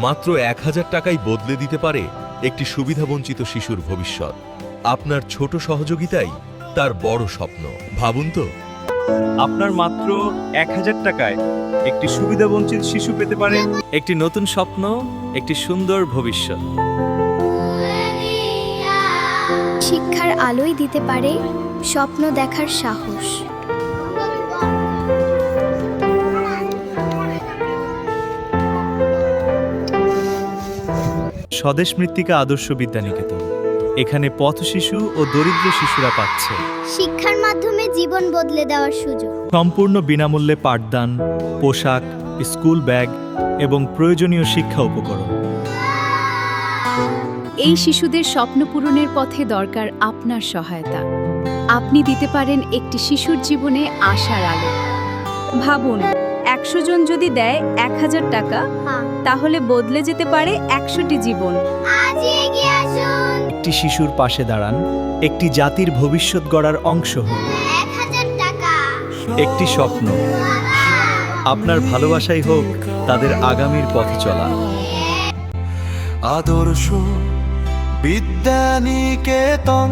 মাত্র ১,০০০ টাকাই বদলে দিতে পারে একটি সুবিধাবঞ্চিত শিশুর ভবিষ্যৎ। আপনার ছোট সহযোগিতাই তার বড় স্বপ্ন। ভাবুন তো। আপনার মাত্র ১,০০০ টাকায় একটি সুবিধাবঞ্চিত শিশু পেতে পারেন একটি নতুন স্বপ্ন, একটি সুন্দর ভবিষ্যৎ। শিক্ষার আলোই দিতে পারে স্বপ্ন দেখার সাহস। স্বদেশ মৃত্তিকা আদর্শ বিদ্যানিকেতন, এখানে পথ শিশু ও দরিদ্র শিশুরা পাচ্ছে শিক্ষার মাধ্যমে জীবন বদলে দেওয়ার সুযোগ। সম্পূর্ণ বিনামূল্যে পাঠদান, পোশাক, স্কুল ব্যাগ এবং প্রয়োজনীয় শিক্ষা উপকরণ। এই শিশুদের স্বপ্ন পূরণের পথে দরকার আপনার সহায়তা। আপনি দিতে পারেন একটি শিশুর জীবনে আশার আলো। ভাবুন, ১০০ জন যদি দেয় ১,০০০ টাকা, তাহলে বদলে যেতে পারে ১০০টি জীবন। একটি শিশুর পাশে দাঁড়ান, একটি জাতির ভবিষ্যৎ গড়ার অংশ হন। ১,০০০ টাকা। একটি স্বপ্ন, আপনার ভালোবাসাই হোক তাদের আগামীর পথ চলা। আদর্শ বিদ্যানিকেতন।